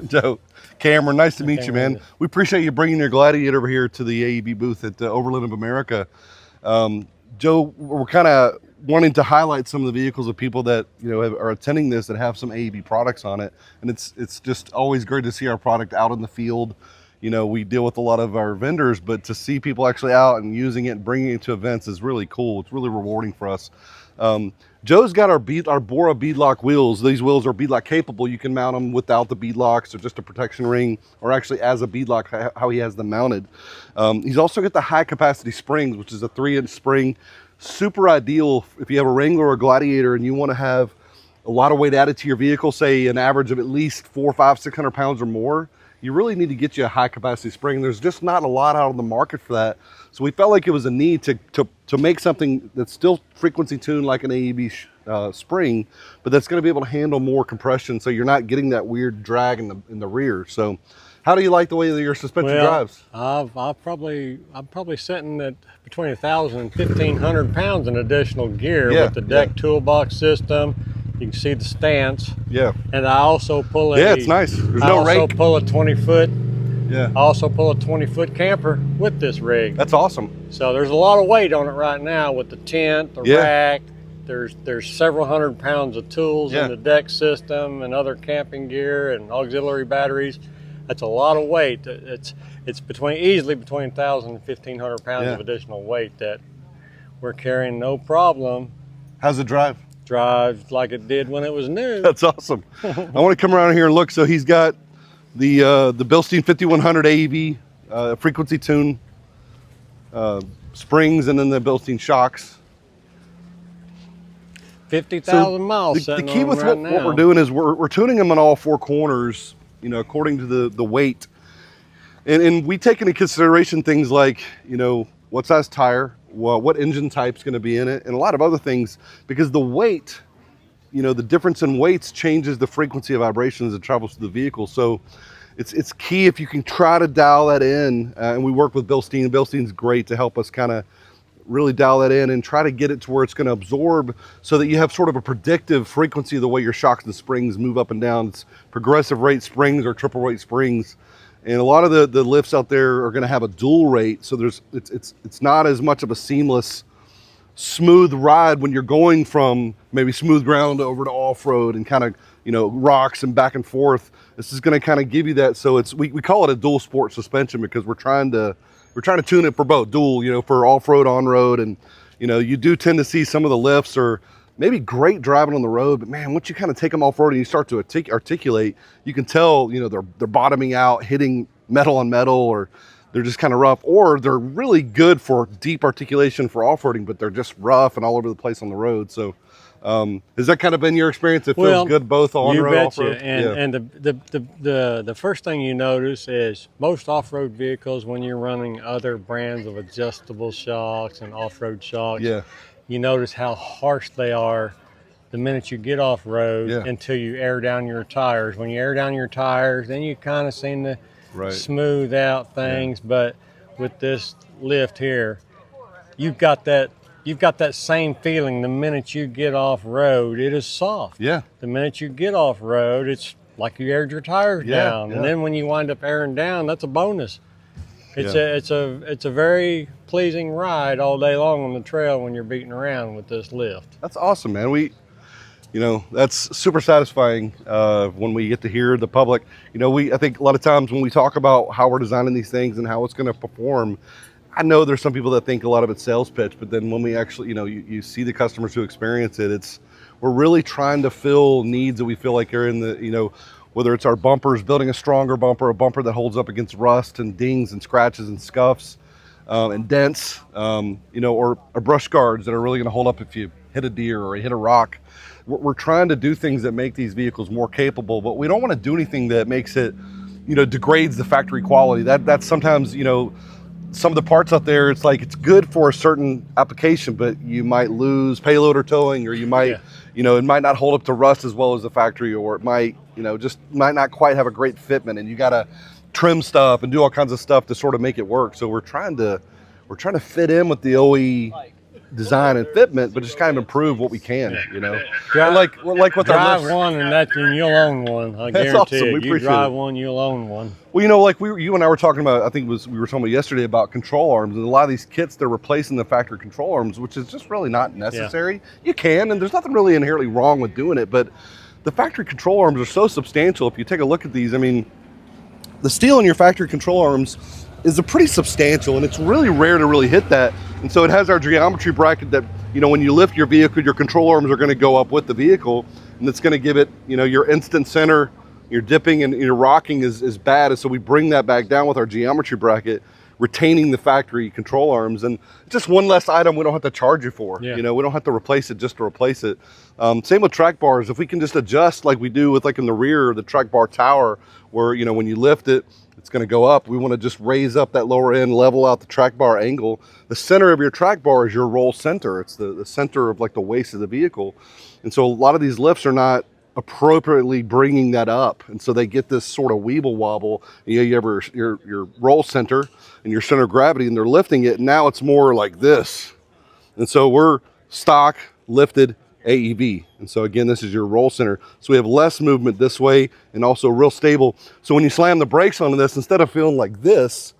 Joe. Cameron, nice to meet you, man. We appreciate you bringing your Gladiator over here to the AEV booth at Overland of America. Joe, we're kind of wanting to highlight some of the vehicles of people that are attending this that have some AEV products on it, and it's just always great to see our product out in the field. We deal with a lot of our vendors, but to see people actually out and using it and bringing it to events is really cool. It's really rewarding for us. Joe's got our Bora beadlock wheels. These wheels are beadlock capable. You can mount them without the beadlocks or just a protection ring, or actually as a beadlock, how he has them mounted. He's also got the high capacity springs, which is a 3-inch spring. Super ideal if you have a Wrangler or a Gladiator and you want to have a lot of weight added to your vehicle, say an average of at least 400, 500, 600 pounds or more. You really need to get you a high capacity spring. There's just not a lot out on the market for that. So we felt like it was a need to make something that's still frequency tuned like an AEV spring, but that's going to be able to handle more compression, so you're not getting that weird drag in the rear. So how do you like the way that your suspension drives? I'm probably sitting at between 1,000 and 1,500 pounds in additional gear with the deck toolbox system. You can see the stance. Yeah. And I also pull a... Yeah, it's nice. There's no rake. I also pull a 20-foot. Yeah. I also pull a 20-foot camper with this rig. That's awesome. So there's a lot of weight on it right now with the tent, the rack. There's several hundred pounds of tools in the deck system and other camping gear and auxiliary batteries. That's a lot of weight. It's easily between 1,000 and 1,500 pounds of additional weight that we're carrying no problem. How's it drive? Drives like it did when it was new. That's awesome. I want to come around here and look. So he's got the Bilstein 5100 AEV frequency tune springs, and then the Bilstein shocks. 50,000 miles. The key with what we're doing is we're tuning them on all four corners, according to the weight, and we take into consideration things like what size tire, what engine type's going to be in it, and a lot of other things, because the weight, the difference in weights changes the frequency of vibrations that travels through the vehicle. So it's key if you can try to dial that in, and we work with Bilstein. Bilstein's great to help us kind of really dial that in and try to get it to where it's going to absorb, so that you have sort of a predictive frequency of the way your shocks and springs move up and down. It's progressive rate springs or triple rate springs. And a lot of the lifts out there are going to have a dual rate, so it's not as much of a seamless, smooth ride when you're going from maybe smooth ground over to off-road and kind of rocks and back and forth. This is going to kind of give you that. So we call it a dual sport suspension, because we're trying to tune it for both dual, for off-road, on-road, and you do tend to see some of the lifts are maybe great driving on the road, but man, once you kind of take them off-road and you start to articulate, you can tell, they're bottoming out, hitting metal on metal, or they're just kind of rough, or they're really good for deep articulation for off-roading, but they're just rough and all over the place on the road. So has that kind of been your experience? It feels good both on-road and off-road? And the first thing you notice is most off-road vehicles, when you're running other brands of adjustable shocks and off-road shocks, you notice how harsh they are the minute you get off-road until you air down your tires. When you air down your tires, then you kind of seem to smooth out things. But with this lift here, you've got that same feeling the minute you get off-road. It is soft. Yeah. The minute you get off-road, it's like you aired your tires down. And then when you wind up airing down, that's a bonus. It's a very pleasing ride all day long on the trail when you're beating around with this lift. That's awesome, man. That's super satisfying when we get to hear the public. I think a lot of times when we talk about how we're designing these things and how it's going to perform, I know there's some people that think a lot of it's sales pitch, but then when we actually, you see the customers who experience it, we're really trying to fill needs that we feel like are in the, whether it's our bumpers, building a stronger bumper, a bumper that holds up against rust and dings and scratches and scuffs and dents, or brush guards that are really going to hold up if you hit a deer or hit a rock. We're trying to do things that make these vehicles more capable, but we don't want to do anything that makes it, degrades the factory quality. That's sometimes, some of the parts out there, it's like it's good for a certain application, but you might lose payload or towing, or you might, it might not hold up to rust as well as the factory, or it might, just might not quite have a great fitment, and you got to trim stuff and do all kinds of stuff to sort of make it work. So we're trying to fit in with the OE design and fitment, but just kind of improve what we can, you know. And like with drive our lifts, one, and you'll own one. I that's guarantee awesome. it. We You appreciate drive it. one, you'll own one. Well, you know, like you and I were talking about, I think we were talking about yesterday about control arms, and a lot of these kits, they're replacing the factory control arms, which is just really not necessary. Yeah. You can, and there's nothing really inherently wrong with doing it, but the factory control arms are so substantial. If you take a look at these, I mean, the steel in your factory control arms is a pretty substantial, and it's really rare to really hit that. And so it has our geometry bracket that, you know, when you lift your vehicle, your control arms are going to go up with the vehicle, and it's going to give it, you know, your instant center, your dipping and your rocking is bad. And so we bring that back down with our geometry bracket, retaining the factory control arms, and just one less item we don't have to charge you for. Yeah. You know, we don't have to replace it just to replace it. Same with track bars. If we can just adjust like we do with like in the rear, the track bar tower, where, you know, when you lift it, it's going to go up. We want to just raise up that lower end, level out the track bar angle. The center of your track bar is your roll center. It's the center of like the waist of the vehicle. And so a lot of these lifts are not appropriately bringing that up, and so they get this sort of weeble wobble. You have your roll center and your center of gravity, and they're lifting it, and now it's more like this. And so we're stock lifted AEV, and so again, this is your roll center, so we have less movement this way and also real stable. So when you slam the brakes onto this, instead of feeling like this,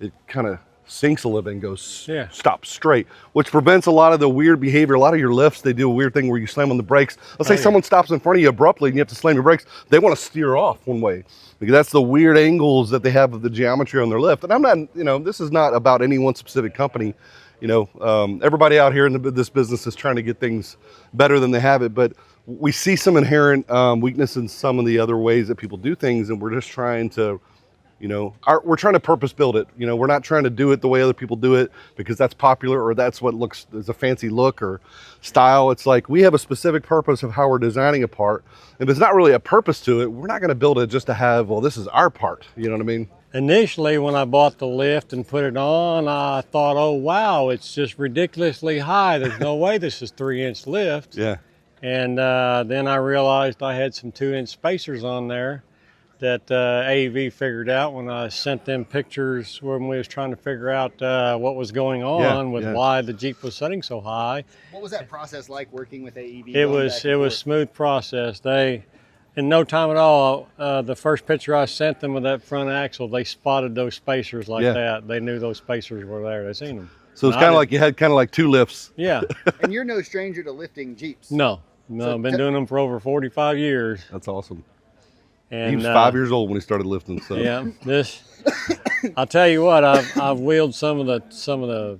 it kind of sinks a little bit and goes stop straight, which prevents a lot of the weird behavior. A lot of your lifts, they do a weird thing where you slam on the brakes. Let's say someone stops in front of you abruptly and you have to slam your brakes. They want to steer off one way because that's the weird angles that they have of the geometry on their lift. And I'm not, you know, this is not about any one specific company. You know, everybody out here in this business is trying to get things better than they have it, but we see some inherent weakness in some of the other ways that people do things, and we're just trying to, you know, we're trying to purpose build it. You know, we're not trying to do it the way other people do it because that's popular or that's what looks as a fancy look or style. It's like we have a specific purpose of how we're designing a part. If it's not really a purpose to it, we're not going to build it just to have, well, this is our part. You know what I mean? Initially, when I bought the lift and put it on, I thought, oh, wow, it's just ridiculously high. There's no way this is 3-inch lift. Yeah. And then I realized I had some 2-inch spacers on there that AEV figured out when I sent them pictures when we was trying to figure out what was going on with why the Jeep was setting so high. What was that process like working with AEV? It was smooth process. They, in no time at all, the first picture I sent them with that front axle, they spotted those spacers like that. They knew those spacers were there. They seen them. So it's kind of like you had kind of like two lifts. Yeah. And you're no stranger to lifting Jeeps. No, so I've been doing them for over 45 years. That's awesome. And he was 5 years old when he started lifting. So yeah, I'll tell you what, I've wheeled some of the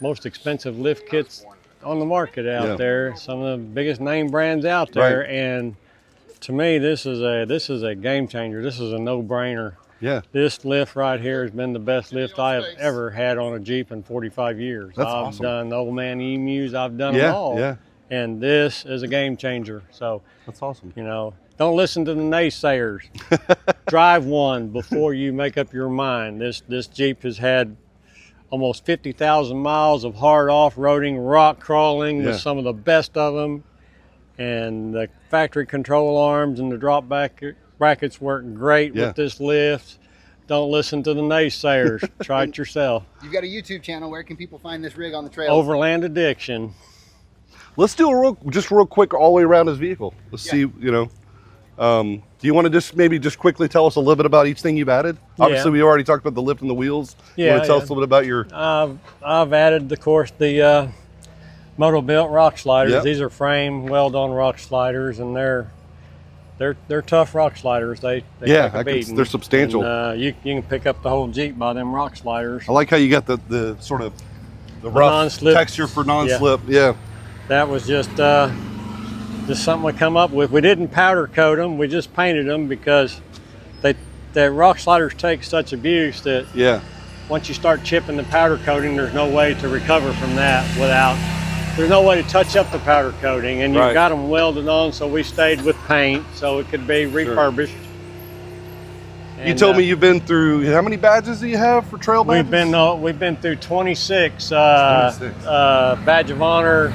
most expensive lift kits on the market out there. Some of the biggest name brands out there, and to me, this is a game changer. This is a no-brainer. Yeah. This lift right here has been the best lift I have ever had on a Jeep in 45 years. That's I've awesome. done Old Man emus, I've done them all. Yeah. And this is a game changer. So that's awesome. You know, don't listen to the naysayers. Drive one before you make up your mind. This Jeep has had almost 50,000 miles of hard off-roading, rock crawling with some of the best of them. And the factory control arms and the drop back brackets work great with this lift. Don't listen to the naysayers. Try it yourself. You've got a YouTube channel. Where can people find this rig on the trail? Overland Addiction. Let's do a real quick all the way around his vehicle. Let's see, you know. Do you want to maybe quickly tell us a little bit about each thing you've added? Obviously, we already talked about the lift and the wheels. You want to tell us a little bit about your... I've added, of course, the Moto-Built rock sliders. These are frame, weld-on rock sliders, and they're tough rock sliders. They take a beating. They're substantial. And, you can pick up the whole Jeep by them rock sliders. I like how you got the sort of the rough non-slip texture for non-slip. Yeah. That was just something we come up with. We didn't powder coat them. We just painted them because the rock sliders take such abuse that once you start chipping the powder coating, there's no way to recover from that there's no way to touch up the powder coating, and you've got them welded on, so we stayed with paint so it could be refurbished. And, you told me you've been through, how many badges do you have for trail badges? We've been through 26 badge of honor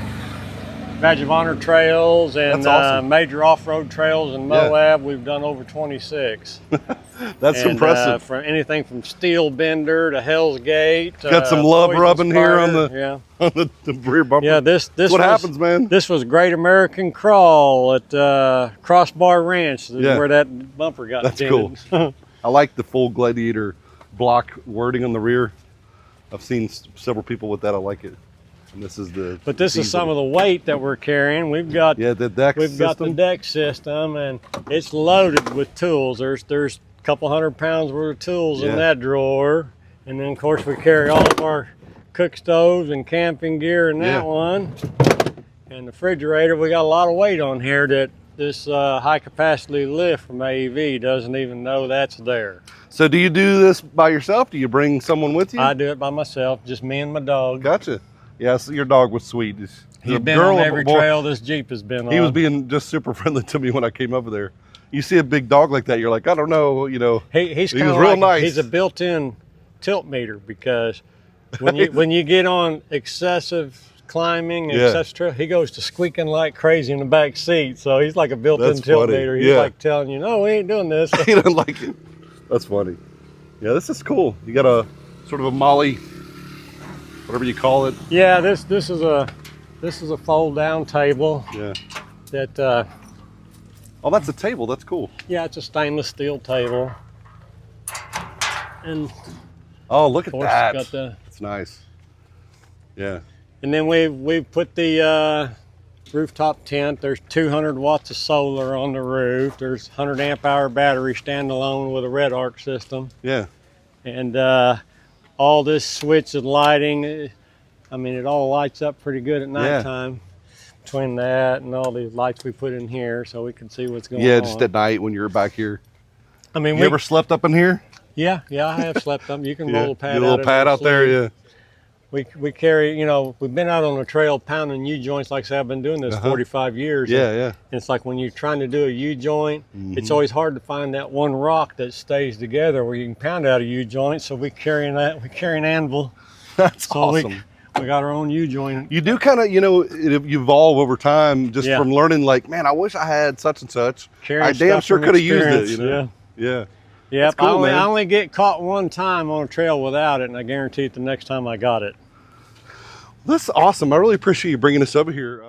trails and major off-road trails in Moab. We've done over 26. That's impressive. For anything from steel bender to Hell's Gate. Got some love poison rubbing here on spider. the on the rear bumper. Yeah, this what happens, man. This was Great American Crawl at Crossbar Ranch, where that bumper got That's dented. cool. I like the full Gladiator block wording on the rear. I've seen several people with that. I like it. And this is the. But this is some of the weight that we're carrying. We've got the deck. We've got the deck system, and it's loaded with tools. There's a couple 100 pounds worth of tools in that drawer, and then of course we carry all of our cook stoves and camping gear in that one. And the refrigerator, we got a lot of weight on here that this high capacity lift from AEV doesn't even know that's there. So do you do this by yourself? Do you bring someone with you? I do it by myself, just me and my dog. Gotcha. Yeah, so your dog was sweet. He's been on every trail this Jeep has been on. He was being just super friendly to me when I came over there. You see a big dog like that, you're like, I don't know, you know. He's he was real nice. He's a built-in tilt meter, because when you get on excessive climbing and excessive trail, he goes to squeaking like crazy in the back seat. So he's like a built-in tilt meter. He's like telling you, no, we ain't doing this. He doesn't like it. That's funny. Yeah, this is cool. You got a sort of a Molly, whatever you call it. Yeah, this is a fold down table. Yeah. That oh, that's a table. That's cool. Yeah, it's a stainless steel table. And oh, look at that. It's nice. Yeah. And then we've put the rooftop tent. There's 200 watts of solar on the roof. There's 100 amp hour battery standalone with a red arc system. Yeah. And all this switch and lighting, I mean, it all lights up pretty good at nighttime. Between that and all these lights we put in here, so we can see what's going on. Yeah, just at night when you're back here. I mean, you ever slept up in here? Yeah, I have slept up. You can roll a pad. A little pad out there, yeah. We carry, you know, we've been out on the trail pounding U-joints. Like I said, I've been doing this 45 years. Yeah. And it's like when you're trying to do a U-joint, it's always hard to find that one rock that stays together where you can pound out a U-joint. So we carry an anvil. That's awesome. We got our own U-joint. You do kind of, you know, you evolve over time just from learning, like, man, I wish I had such and such. I damn sure could have used it, you know? Yeah. Yeah, cool, I only get caught one time on a trail without it, and I guarantee it the next time I got it. That's awesome. I really appreciate you bringing us over here.